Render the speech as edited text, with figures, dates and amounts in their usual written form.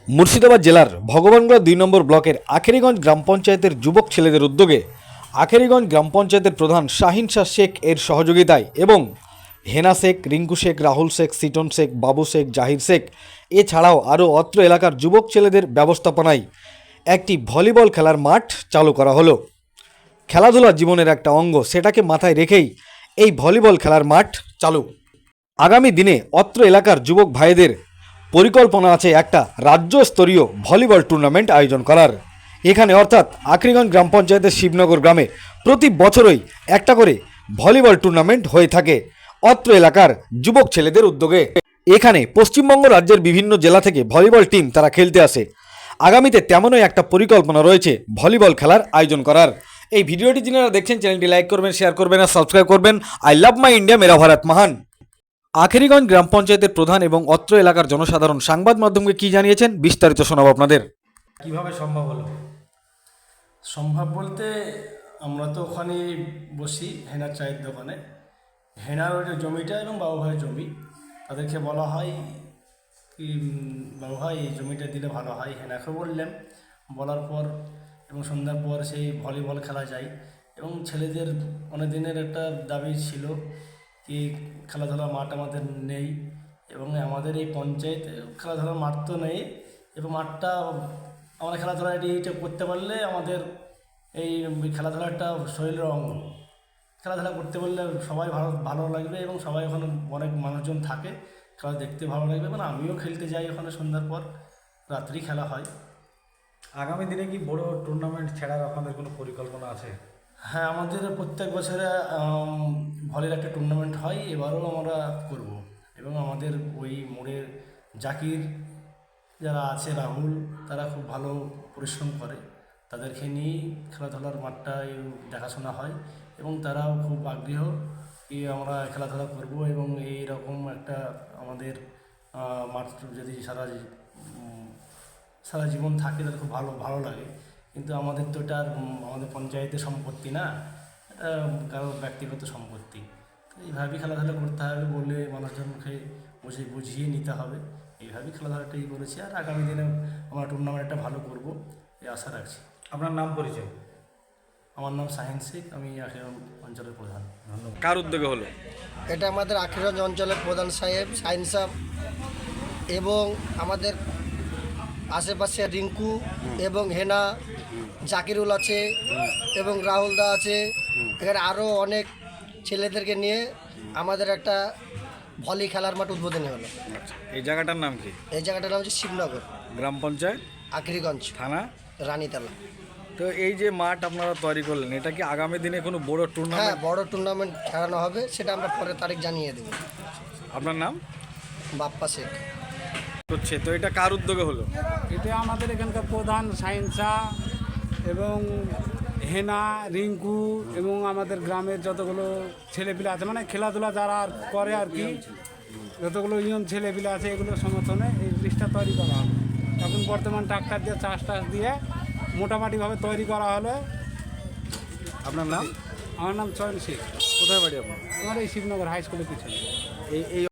মুর্শিদাবাদ জেলার ভগবানগোলা ২ নম্বর ব্লকের আখেরিগঞ্জ গ্রাম পঞ্চায়েতের যুবক ছেলেদের উদ্যোগে আখেরিগঞ্জ গ্রাম পঞ্চায়েতের প্রধান শাহিন শাহ শেখ এর সহযোগিতায় এবং হেনা শেখ, রিঙ্কু শেখ, রাহুল শেখ, সিটন শেখ, বাবু শেখ, জাহির শেখ এছাড়াও আরও অত্র এলাকার যুবক ছেলেদের ব্যবস্থাপনায় একটি ভলিবল খেলার মাঠ চালু করা হলো। খেলাধুলা জীবনের একটা অঙ্গ, সেটাকে মাথায় রেখেই এই ভলিবল খেলার মাঠ চালু। আগামী দিনে অত্র এলাকার যুবক ভাইদের পরিকল্পনা আছে একটা রাজ্যস্তরীয় ভলিবল টুর্নামেন্ট আয়োজন করার। এখানে অর্থাৎ আখেরিগঞ্জ গ্রাম পঞ্চায়েতের শিবনগর গ্রামে প্রতি বছরই একটা করে ভলিবল টুর্নামেন্ট হয়ে থাকে অত্র এলাকার যুবক ছেলেদের উদ্যোগে। এখানে পশ্চিমবঙ্গ রাজ্যের বিভিন্ন জেলা থেকে ভলিবল টিম তারা খেলতে আসে। আগামীতে তেমনই একটা পরিকল্পনা রয়েছে ভলিবল খেলার আয়োজন করার। এই ভিডিওটি যারা দেখছেন চ্যানেলটি লাইক করবেন, শেয়ার করবেন আর সাবস্ক্রাইব করবেন। আই লাভ মাই ইন্ডিয়া, মেরা ভারত মহান। আখেরিগঞ্জ গ্রাম পঞ্চায়েতের প্রধান এবং অত্র এলাকার জনসাধারণ সংবাদ মাধ্যমকে কি জানিয়েছেন বিস্তারিত শোনাবো আপনাদের। কিভাবে সম্ভব হলো? সম্ভব বলতে আমরা তো ওখানে বসি হেনার চায়ের দোকানে। হেনার ওইটা জমিটা এবং বাবু ভাইয়ের জমি, তাদেরকে বলা হয় কি বাবু ভাই এই জমিটা দিলে ভালো হয়। হেনাকে বললেন, বলার পর এবং সন্ধ্যার পর সেই ভলিবল খেলা যায় এবং ছেলেদের অনেক দিনের একটা দাবি ছিল কি খেলাধুলার মাঠ আমাদের নেই এবং আমাদের এই পঞ্চায়েত খেলাধুলার মাঠ তো নেই এবং মাঠটা আমরা খেলাধুলা এইটা করতে পারলে আমাদের এই খেলাধুলা একটা শরীরের অঙ্গ। খেলাধুলা করতে পারলে সবাই ভালো লাগবে এবং সবাই ওখানে অনেক মানুষজন থাকে, খেলা দেখতে ভালো লাগবে। মানে আমিও খেলতে যাই ওখানে সন্ধ্যার পর, রাত্রি খেলা হয়। আগামী দিনে কি বড় টুর্নামেন্ট ছাড়ার আপনাদের কোনো পরিকল্পনা আছে? হ্যাঁ, আমাদের প্রত্যেক বছরে ভলির একটা টুর্নামেন্ট হয়, এবারও আমরা করব এবং আমাদের ওই মোড়ের জাকির যারা আছে, রাহুল, তারা খুব ভালো পরিশ্রম করে, তাদেরকে নিয়েই খেলাধুলার মাঠটা দেখাশোনা হয় এবং তারাও খুব আগ্রহ কি আমরা খেলাধুলা করব এবং এই রকম একটা আমাদের মাঠ যদি সারা জীবন থাকে তাহলে খুব ভালো লাগে। কিন্তু আমাদের তো এটা আর আমাদের পঞ্চায়েতের সম্পত্তি না, এটা কারোর ব্যক্তিগত সম্পত্তি। তো এইভাবেই খেলাধুলা করতে হবে বলে মানুষজনকে বুঝিয়ে নিতে হবে। এইভাবেই খেলাধুলাটাই করেছি আর আগামী দিনে আমরা টুর্নামেন্টটা ভালো করব এই আশা রাখছি। আপনার নাম পরিচয়? আমার নাম শাহিন শেখ, আমি আখেরিগঞ্জ অঞ্চলের প্রধান। ধন্যবাদ। কার উদ্যোগে হলো? এটা আমাদের আখেরিগঞ্জ অঞ্চলের প্রধান সাহেব শাহিন সাহেব এবং আমাদের আশেপাশে রিঙ্কু এবং হেনা, জাকিরুল আছে এবং রাহুল দা আছে। এখানে আরও অনেক ছেলেদেরকে নিয়ে আমাদের একটা ভলি খেলার মাঠ উদ্বোধনী হলো। এই জায়গাটার নাম কি? এই জায়গাটার নাম হচ্ছে শিবনগর, গ্রাম পঞ্চায়েত, আখেরিগঞ্জ থানা, রানীতলা। তো এই যে মাঠ আপনারা তৈরি করলেন, এটা কি আগামী দিনে কোনো বড় হ্যাঁ, টুর্নামেন্ট? বড় টুর্নামেন্ট খেলানো হবে, সেটা আমরা পরের তারিখ জানিয়ে দেবো। আপনার নাম? বাপ্পা শেখ। হচ্ছে তো এটা কার উদ্যোগে হলো? এটা আমাদের এখানকার প্রধান সাইন্সা এবং হেনা, রিঙ্কু এবং আমাদের গ্রামের যতগুলো ছেলেপিলে আছে, মানে খেলাধুলা যারা আর করে আর কি, যতগুলো ইয়ং ছেলেপিলে আছে এগুলোর সমর্থনে এই জিনিসটা তৈরি করা হবে। এখন বর্তমান ট্রাক্টর দিয়ে চাষ দিয়ে মোটামুটিভাবে তৈরি করা হলে। আপনার নাম? আমার নাম চয়ন শেখ। কোথায় বাড়ি আপনার? আমার এই শিবনগর হাই স্কুলের পিছনে। এই